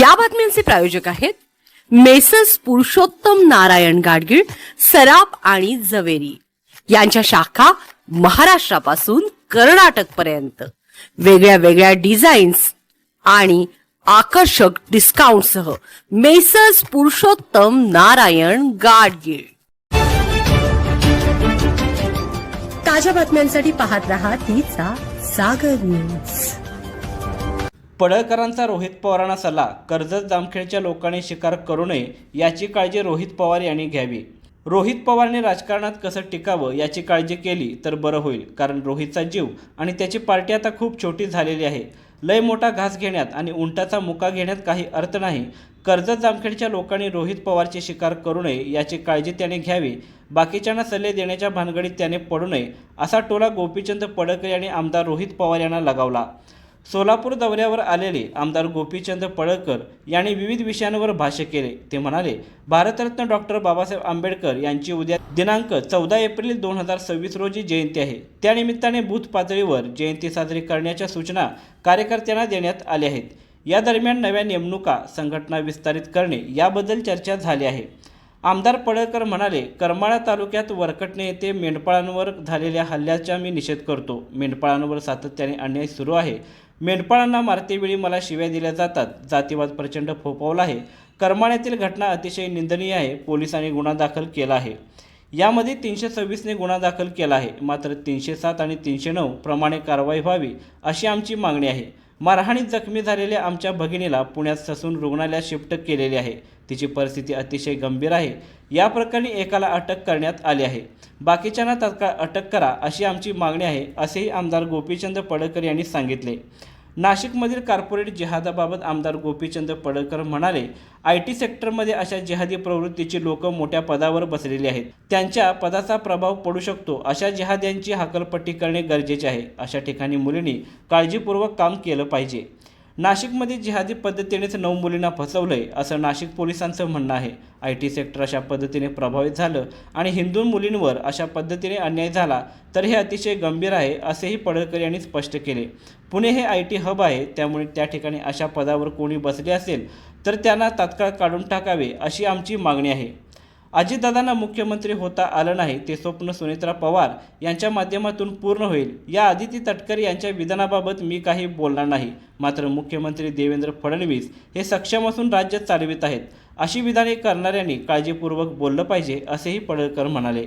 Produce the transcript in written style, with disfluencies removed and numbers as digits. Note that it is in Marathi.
या बातम्यांचे प्रायोजक आहेत मेसर्स पुरुषोत्तम नारायण गाडगीळ, सराफ आणि जवेरी यांच्या शाखा महाराष्ट्रापासून कर्नाटक पर्यंत वेगळ्या वेगळ्या डिझाईन्स आणि आकर्षक डिस्काउंटसह मेसर्स पुरुषोत्तम नारायण गाडगीळ। ताज्या बातम्यांसाठी पाहत रहा तिचा सागर न्यूज। पडळकरांचा रोहित पवारांना सल्ला, कर्जत जामखेडच्या लोकांनी शिकार करू नये याची काळजी रोहित पवार यांनी घ्यावी। रोहित पवारांनी राजकारणात कसं टिकावं याची काळजी केली तर बरं होईल, कारण रोहितचा जीव आणि त्याची पार्टी आता खूप छोटी झालेली आहे। लय मोठा घास घेण्यात आणि उंटाचा मुका घेण्यात काही अर्थ नाही। कर्जत जामखेडच्या लोकांनी रोहित पवारची शिकार करू नये याची काळजी त्याने घ्यावी, बाकीच्यांना सल्ले देण्याच्या भानगडीत त्याने पडू नये असा टोला गोपीचंद पडळकर यांनी आमदार रोहित पवार यांना लगावला। सोलापूर दौऱ्यावर आलेले आमदार गोपीचंद पडळकर यांनी विविध विषयांवर भाष्य केले। ते म्हणाले, भारतरत्न डॉक्टर बाबासाहेब आंबेडकर यांची उद्या दिनांक 14 एप्रिल 2026 रोजी जयंती आहे। त्यानिमित्ताने बूथ पातळीवर जयंती साजरी करण्याच्या सूचना कार्यकर्त्यांना देण्यात आल्या आहेत। या दरम्यान नव्या नेमणुका, संघटना विस्तारित करणे याबद्दल चर्चा झाली आहे। आमदार पडळकर म्हणाले, करमाळा तालुक्यात वरकटणे येथे मेंढपाळांवर झालेल्या हल्ल्याचा मी निषेध करतो। मेंढपाळांवर सातत्याने अन्याय सुरू आहे। मेंढपाळांना मारतेवेळी मला शिव्या दिल्या जातात। जातीवाद प्रचंड फोफावला आहे। करमाळ्यातील घटना अतिशय निंदनीय आहे। पोलिसांनी गुन्हा दाखल केला आहे। यामध्ये 326 ने गुन्हा दाखल केला आहे, मात्र 307 आणि 309 प्रमाणे कारवाई व्हावी अशी आमची मागणी आहे। मारहाणीत जखमी झालेल्या आमच्या भगिनीला पुण्यात ससून रुग्णालयात शिफ्ट केलेले आहे। तिची परिस्थिती अतिशय गंभीर आहे। या प्रकरणी एकाला अटक करण्यात आली आहे, बाकीच्यांना तात्काळ अटक करा अशी आमची मागणी आहे, असेही आमदार गोपीचंद पडळकर यांनी सांगितले। नाशिकमधील कॉर्पोरेट जिहादाबाबत आमदार गोपीचंद पडळकर म्हणाले, IT सेक्टरमध्ये अशा जिहादी प्रवृत्तीची लोक मोठ्या पदावर बसलेली आहेत। त्यांच्या पदाचा प्रभाव पडू शकतो। अशा जिहाद्यांची हकालपट्टी करणे गरजेचे आहे। अशा ठिकाणी मुलींनी काळजीपूर्वक काम केलं पाहिजे। नाशिकमध्ये जिहादी पद्धतीनेच 9 मुलींना फसवलंय असं नाशिक पोलिसांचं म्हणणं आहे। IT सेक्टर अशा पद्धतीने प्रभावित झालं आणि हिंदू मुलींवर अशा पद्धतीने अन्याय झाला तर हे अतिशय गंभीर आहे, असेही पडळकर यांनी स्पष्ट केले। पुणे हे IT हब आहे, त्यामुळे त्या ठिकाणी अशा पदावर कोणी बसले असेल तर त्यांना तात्काळ काढून टाकावे अशी आमची मागणी आहे। अजितदादांना मुख्यमंत्री होता आलं नाही ते स्वप्न सुनेत्रा पवार यांच्या माध्यमातून पूर्ण होईल। या आदिती तटकरे यांच्या विधानाबाबत मी काही बोलणार नाही, मात्र मुख्यमंत्री देवेंद्र फडणवीस हे सक्षम असून राज्य चालवित आहेत। अशी विधाने करणाऱ्यांनी काळजीपूर्वक बोललं पाहिजे, असेही पडळकर म्हणाले।